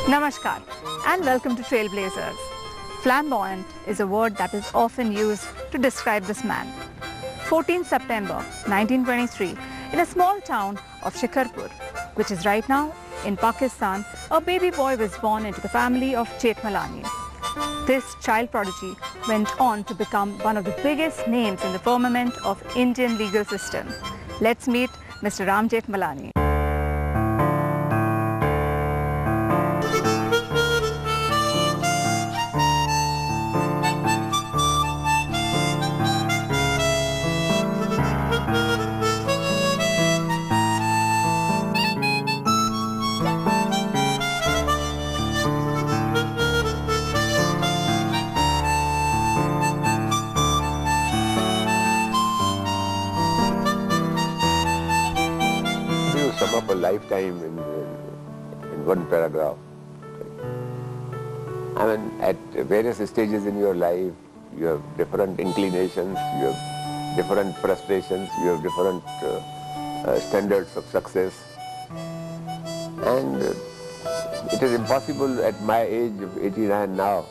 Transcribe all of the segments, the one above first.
Namaskar and welcome to Trailblazers. Flamboyant is a word that is often used to describe this man. 14 September 1923, in a small town of Shikarpur, which is right now in Pakistan, a baby boy was born into the family of Jethmalani. This child prodigy went on to become one of the biggest names in the firmament of Indian legal system. Let's meet Mr. Jethmalani. Sum up a lifetime in one paragraph. I mean, at various stages in your life, you have different inclinations, you have different frustrations, you have different standards of success. And it is impossible at my age of 89 now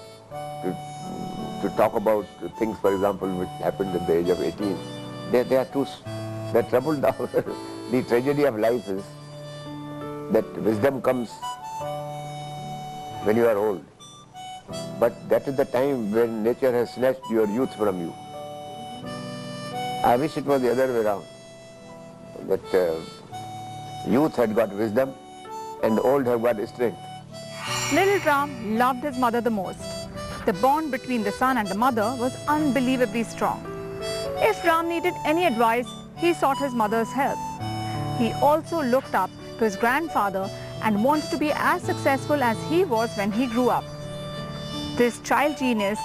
to talk about things, for example, which happened at the age of 18. They're troubled now. The tragedy of life is that wisdom comes when you are old. But that is the time when nature has snatched your youth from you. I wish it was the other way around. That youth had got wisdom and the old have got strength. Little Ram loved his mother the most. The bond between the son and the mother was unbelievably strong. If Ram needed any advice, he sought his mother's help. He also looked up to his grandfather and wanted to be as successful as he was when he grew up. This child genius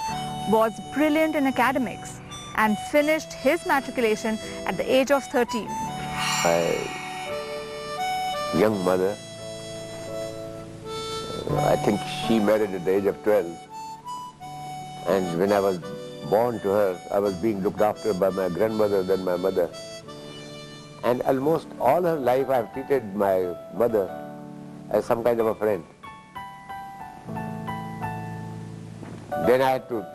was brilliant in academics and finished his matriculation at the age of 13. My young mother, I think she married at the age of 12. And when I was born to her, I was being looked after by my grandmother, then my mother. And almost all her life I have treated my mother as some kind of a friend. Then I had to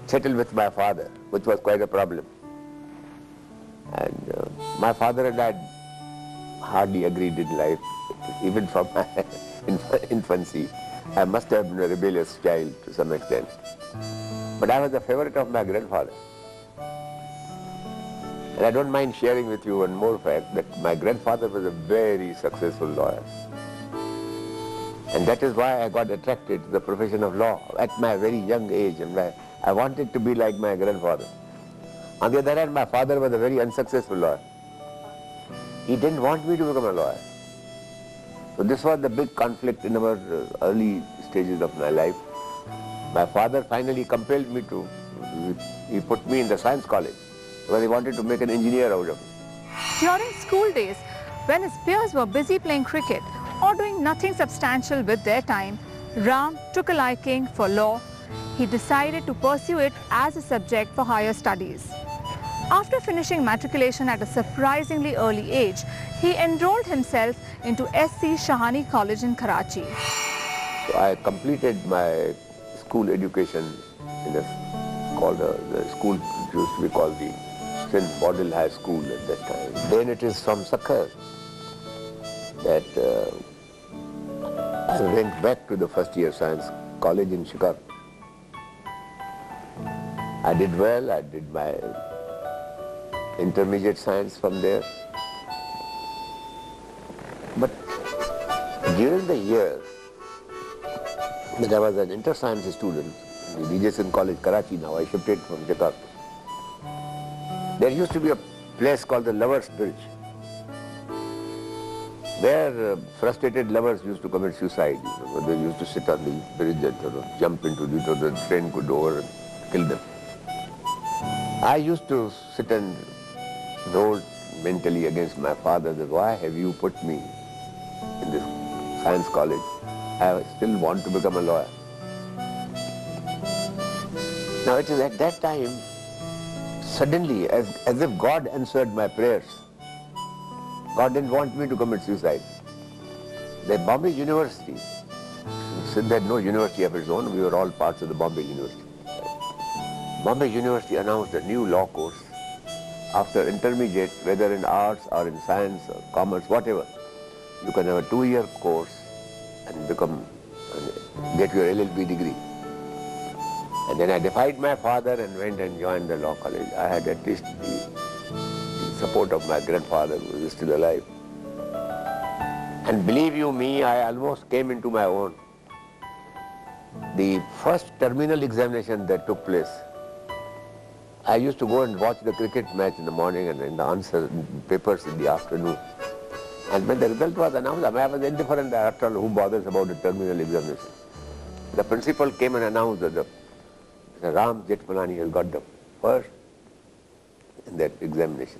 settle with my father, which was quite a problem. And my father and I hardly agreed in life, even from my infancy. I must have been a rebellious child to some extent. But I was the favorite of my grandfather. And I don't mind sharing with you one more fact, that my grandfather was a very successful lawyer. And that is why I got attracted to the profession of law at my very young age. And I wanted to be like my grandfather. On the other hand, my father was a very unsuccessful lawyer. He didn't want me to become a lawyer. So this was the big conflict in our early stages of my life. My father finally compelled me to, he put me in the science college, because he wanted to make an engineer out of me. During school days, when his peers were busy playing cricket or doing nothing substantial with their time, Ram took a liking for law. He decided to pursue it as a subject for higher studies. After finishing matriculation at a surprisingly early age, he enrolled himself into SC Shahani College in Karachi. So I completed my school education in the school which used to be called the St. Model High School at that time. Then it is from Sakhar that I went back to the first year science college in Chicago. I did well, I did my intermediate science from there. But during the year that I was an inter-science student in the BJSN College, Karachi, now I shifted from Chicago. There used to be a place called the Lovers Bridge. There frustrated lovers used to commit suicide. They used to sit on the bridge and jump into it so the train could over and kill them. I used to sit and roll mentally against my father that why have you put me in this science college? I still want to become a lawyer. Now it is at that time, suddenly, as if God answered my prayers, God didn't want me to commit suicide. The Bombay University, since they had no university of its own, we were all parts of the Bombay University. Bombay University announced a new law course after intermediate, whether in arts or in science or commerce, whatever. You can have a 2-year course and get your LLB degree. And then I defied my father and went and joined the law college. I had at least the support of my grandfather, who is still alive. And believe you me, I almost came into my own. The first terminal examination that took place, I used to go and watch the cricket match in the morning and in the answer papers in the afternoon. And when the result was announced, I was indifferent after all, who bothers about the terminal examination. The principal came and announced that Jethmalani has got the first in that examination.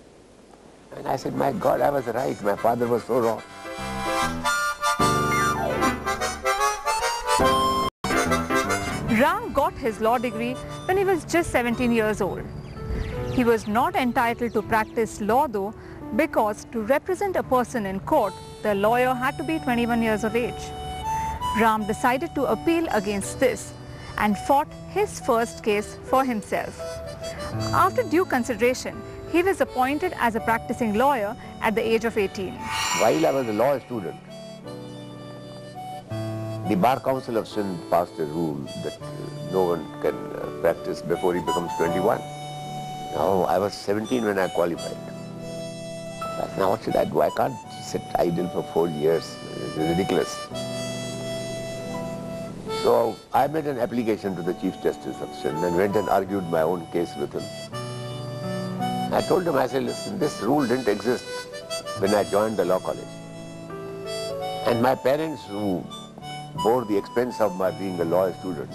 And I said, my God, I was right. My father was so wrong. Ram got his law degree when he was just 17 years old. He was not entitled to practice law though, because to represent a person in court, the lawyer had to be 21 years of age. Ram decided to appeal against this and fought his first case for himself. After due consideration, he was appointed as a practicing lawyer at the age of 18. While I was a law student, the Bar Council of Sindh passed a rule that no one can practice before he becomes 21. Now, I was 17 when I qualified. Now, what should I do? I can't sit idle for 4 years. It's ridiculous. So, I made an application to the Chief Justice of Sindh and went and argued my own case with him. I told him, I said, listen, this rule didn't exist when I joined the law college. And my parents, who bore the expense of my being a law student,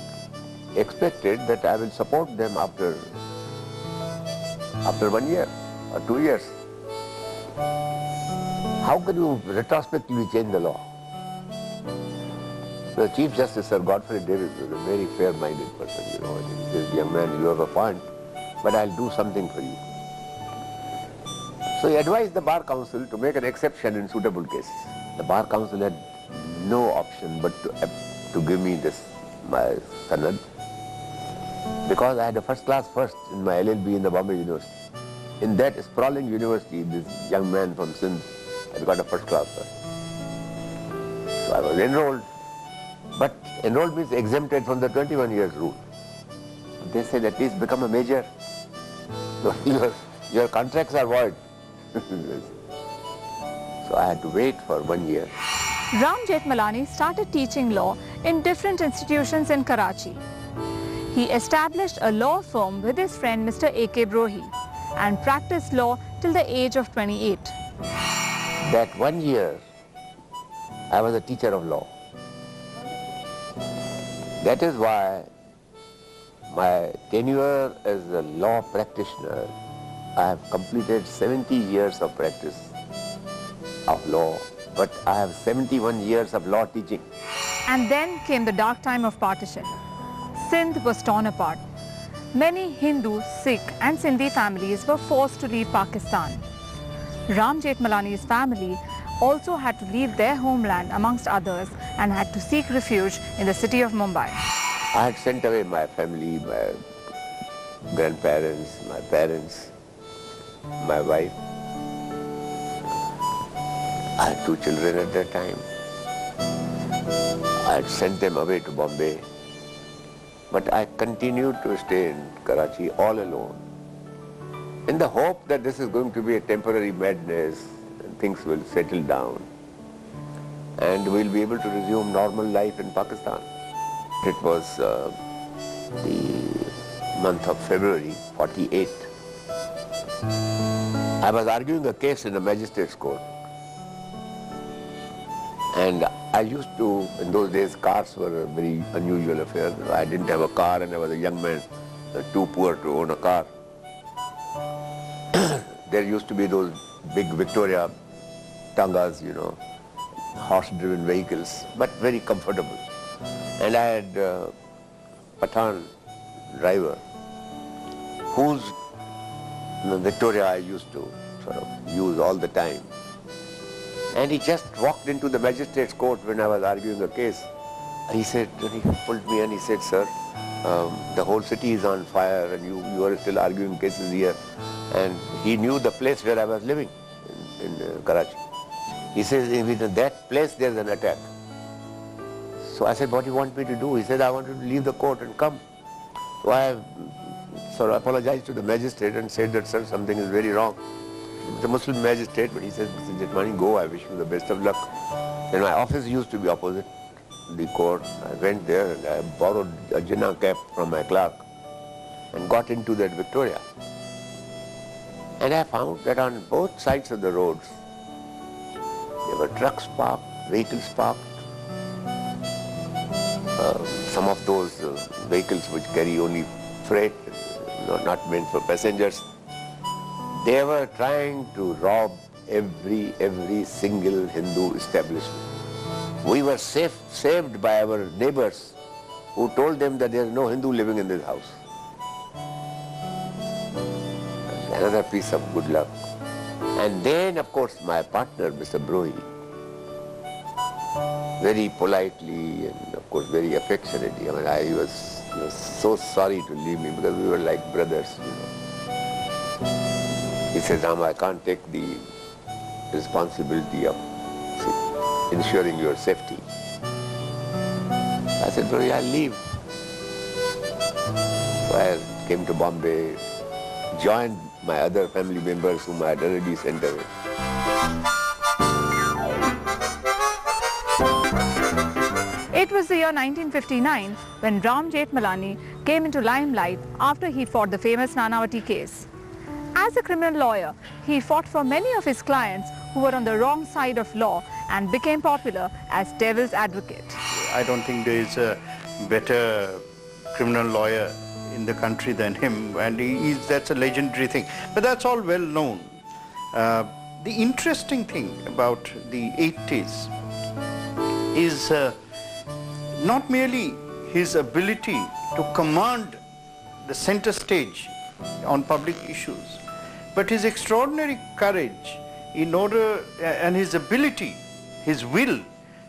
expected that I will support them after 1 year or 2 years. How can you retrospectively change the law? The Chief Justice, Sir Godfrey Davis, was a very fair-minded person, you know. He says, young man, you have a point, but I'll do something for you. So he advised the Bar Council to make an exception in suitable cases. The Bar Council had no option but to give me this, my sanad, because I had a first-class first in my LLB in the Bombay University. In that sprawling university, this young man from Sindh had got a first-class first. So I was enrolled, but enrolled means exempted from the 21 years rule. They said, at least become a major. So your contracts are void. So I had to wait for 1 year. Ram Jethmalani started teaching law in different institutions in Karachi. He established a law firm with his friend Mr. A.K. Brohi and practiced law till the age of 28. That 1 year, I was a teacher of law. That is why my tenure as a law practitioner, I have completed 70 years of practice of law, but I have 71 years of law teaching. And then came the dark time of partition. Sindh was torn apart. Many Hindu, Sikh and Sindhi families were forced to leave Pakistan. Ram Jethmalani's family also had to leave their homeland amongst others and had to seek refuge in the city of Mumbai. I had sent away my family, my grandparents, my parents, my wife. I had 2 children at that time. I had sent them away to Bombay. But I continued to stay in Karachi all alone, in the hope that this is going to be a temporary madness and things will settle down and we'll be able to resume normal life in Pakistan. It was the month of February, 48. I was arguing a case in the magistrate's court. And I used to, in those days, cars were a very unusual affair. I didn't have a car and I was a young man, too poor to own a car. There used to be those big Victoria Tangas, you know, horse-driven vehicles, but very comfortable. And I had a Pathan driver, whose Victoria I used to sort of use all the time. And he just walked into the magistrate's court when I was arguing a case. He said, he pulled me and he said, sir, the whole city is on fire and you are still arguing cases here. And he knew the place where I was living in Karachi. He says, in that place there's an attack. So I said, what do you want me to do? He said, I want you to leave the court and come. So I apologized to the magistrate and said that, sir, something is very wrong. It's a Muslim magistrate, but he said, Mr. Jethmalani, go, I wish you the best of luck. And my office used to be opposite the court. I went there and I borrowed a Jinnah cap from my clerk and got into that Victoria. And I found that on both sides of the roads, there were trucks parked, vehicles parked. Some of those vehicles which carry only freight, not meant for passengers. They were trying to rob every single Hindu establishment. We were saved by our neighbors who told them that there is no Hindu living in this house. Another piece of good luck. And then, of course, my partner, Mr. Brohi, very politely and, of course, very affectionately. I mean, he was so sorry to leave me because we were like brothers, He says, Ram, I can't take the responsibility of ensuring your safety. I said, Brohi, I'll leave. So I came to Bombay, joined my other family members whom I had already sent away. It was the year 1959 when Ram Jethmalani came into limelight after he fought the famous Nanavati case. As a criminal lawyer, he fought for many of his clients who were on the wrong side of law and became popular as devil's advocate. I don't think there is a better criminal lawyer in the country than him, and that's a legendary thing. But that's all well known. The interesting thing about the 80s is not merely his ability to command the center stage on public issues, but his extraordinary courage in order and his ability, his will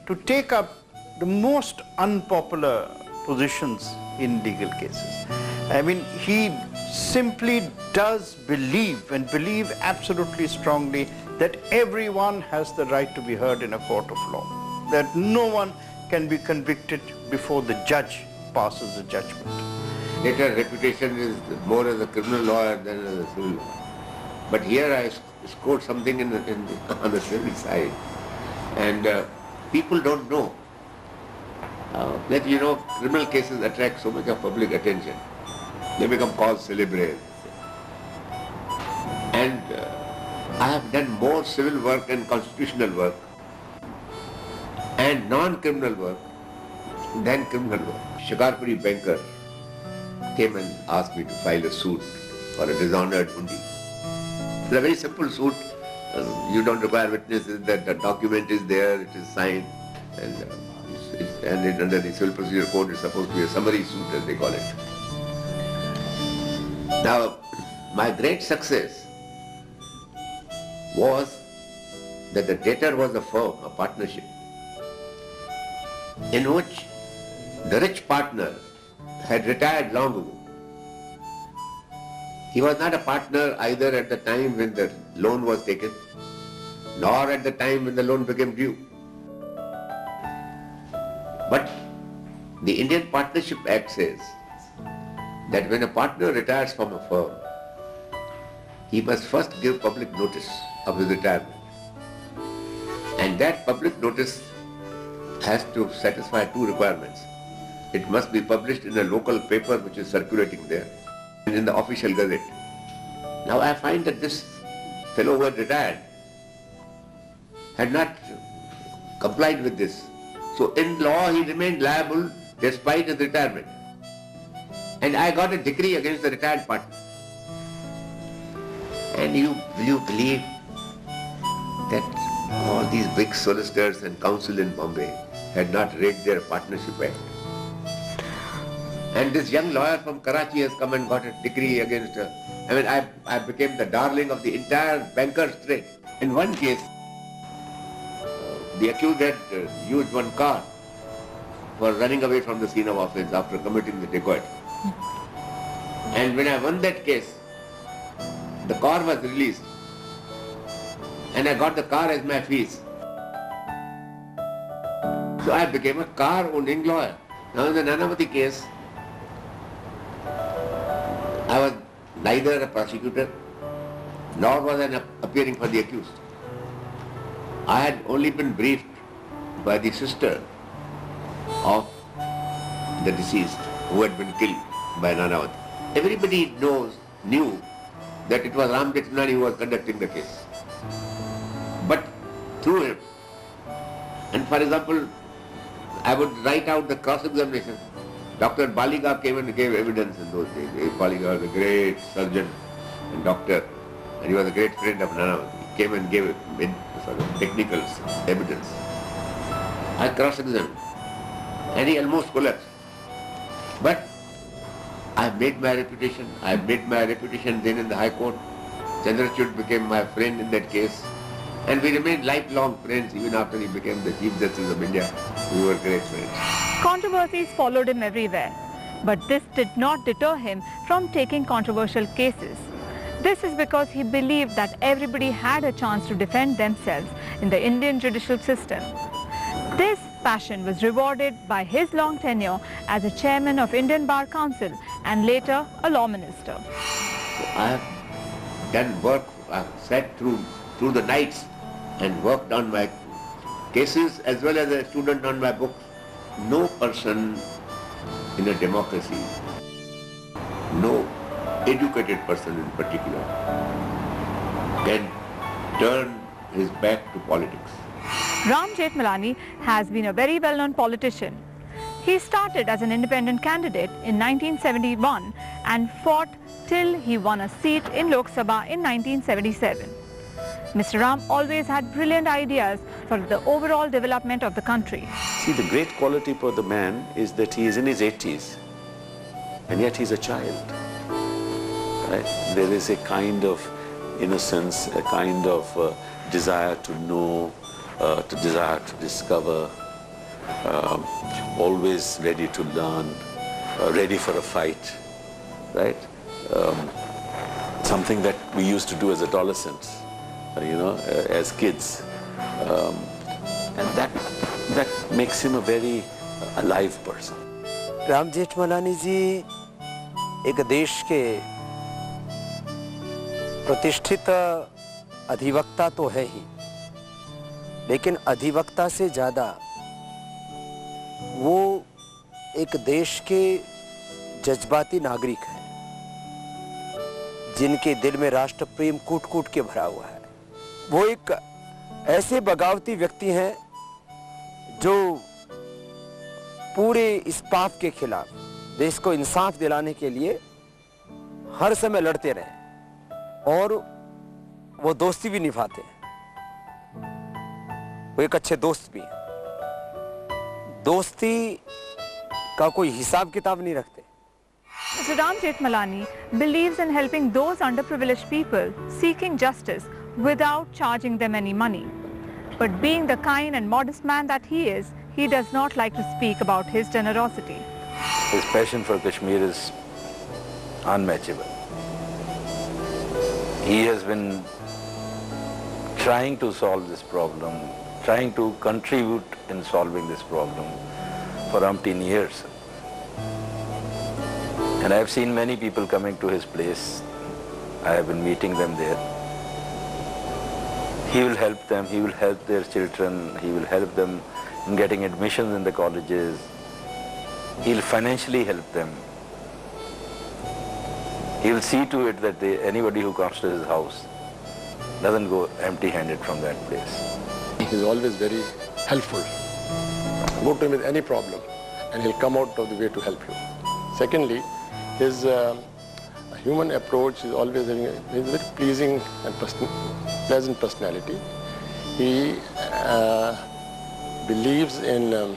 to take up the most unpopular positions in legal cases. I mean, he simply does believe, and believe absolutely strongly, that everyone has the right to be heard in a court of law, that no one can be convicted before the judge passes the judgment. Later reputation is more as a criminal lawyer than as a civil lawyer. But here I scored something on the civil side, and people don't know that, criminal cases attract so much of public attention. They become cause célèbre. And I have done more civil work and constitutional work and non-criminal work than criminal work. Shikarpuri banker came and asked me to file a suit for a dishonored hundi. It's a very simple suit. You don't require witnesses, that the document is there, it is signed, and under the Civil Procedure Code it's supposed to be a summary suit, as they call it. Now, my great success was that the debtor was a firm, a partnership, in which the rich partner had retired long ago. He was not a partner either at the time when the loan was taken, nor at the time when the loan became due. But the Indian Partnership Act says that when a partner retires from a firm, he must first give public notice of his retirement. And that public notice has to satisfy two requirements. It must be published in a local paper which is circulating there, and in the official gazette. Now I find that this fellow who had retired had not complied with this. So in law he remained liable despite his retirement. And I got a decree against the retired partner. And you believe that all these big solicitors and counsel in Bombay had not read their Partnership Act. And this young lawyer from Karachi has come and got a decree against her. I mean, I became the darling of the entire bankers' trade. In one case, the accused had used one car for running away from the scene of offence after committing the dacoit. And when I won that case, the car was released and I got the car as my fees. So I became a car-owning lawyer. Now in the Nanavati case, I was neither a prosecutor nor was I appearing for the accused. I had only been briefed by the sister of the deceased who had been killed by Nanavati. Everybody knew that it was Ram Jethmalani who was conducting the case. But through him, and for example, I would write out the cross-examination. Dr. Baliga came and gave evidence in those days. Baliga was a great surgeon and doctor, and he was a great friend of Nanavati. He came and gave sort of technical evidence. I cross-examined, and he almost collapsed. But I made my reputation. I made my reputation then in the High Court. Chandrachud became my friend in that case. And we remained lifelong friends even after he became the Chief Justice of India. We were great friends. Controversies followed him everywhere, but this did not deter him from taking controversial cases. This is because he believed that everybody had a chance to defend themselves in the Indian judicial system. This passion was rewarded by his long tenure as a chairman of Indian Bar Council and later a law minister. So I have done work, I have sat through the nights and worked on my cases as well as a student on my books. No person in a democracy, no educated person in particular, can turn his back to politics. Ram Jethmalani has been a very well-known politician. He started as an independent candidate in 1971 and fought till he won a seat in Lok Sabha in 1977. Mr. Ram always had brilliant ideas for the overall development of the country. See, the great quality for the man is that he is in his 80s and yet he's a child. Right? There is a kind of innocence, a kind of desire to know, to desire to discover, always ready to learn, ready for a fight, right? Something that we used to do as adolescents. As kids, and that makes him a very alive person. Ram Jethmalani जी एक देश के प्रतिष्ठित अधिवक्ता तो है ही, लेकिन अधिवक्ता से ज़्यादा वो एक देश के जज्बाती नागरिक हैं, जिनके दिल में राष्ट्र प्रेम कूट-कूट के भरा हुआ है। वो एक ऐसे बगावती व्यक्ति हैं जो पूरे इस पाप के खिलाफ देश को इंसाफ दिलाने के लिए हर समय लड़ते रहे और वो दोस्ती भी निभाते हैं। वो एक अच्छे दोस्त भी हैं। दोस्ती का कोई हिसाब किताब नहीं रखते। Mr. Ram Jethmalani believes in helping those underprivileged people seeking justice without charging them any money. But being the kind and modest man that he is, he does not like to speak about his generosity. His passion for Kashmir is unmatchable. He has been trying to solve this problem, trying to contribute in solving this problem for umpteen years. And I have seen many people coming to his place. I have been meeting them there. He will help them, he will help their children, he will help them in getting admissions in the colleges. He will financially help them. He will see to it that anybody who comes to his house doesn't go empty-handed from that place. He is always very helpful. Go to him with any problem and he'll come out of the way to help you. Secondly, his human approach is always having a very pleasing and pleasant personality. He believes in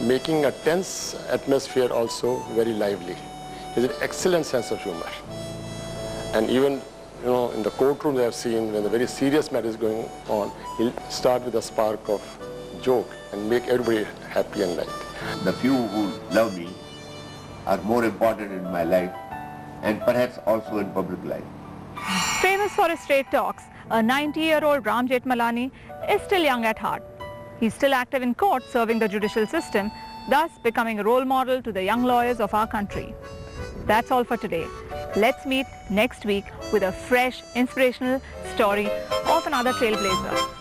making a tense atmosphere also very lively. He has an excellent sense of humor. And even in the courtroom they have seen when the very serious matter is going on, he'll start with a spark of joke and make everybody happy and light. The few who love me are more important in my life and perhaps also in public life. Famous for his straight talks, a 90-year-old Ram Jethmalani is still young at heart. He's still active in court serving the judicial system, thus becoming a role model to the young lawyers of our country. That's all for today. Let's meet next week with a fresh, inspirational story of another trailblazer.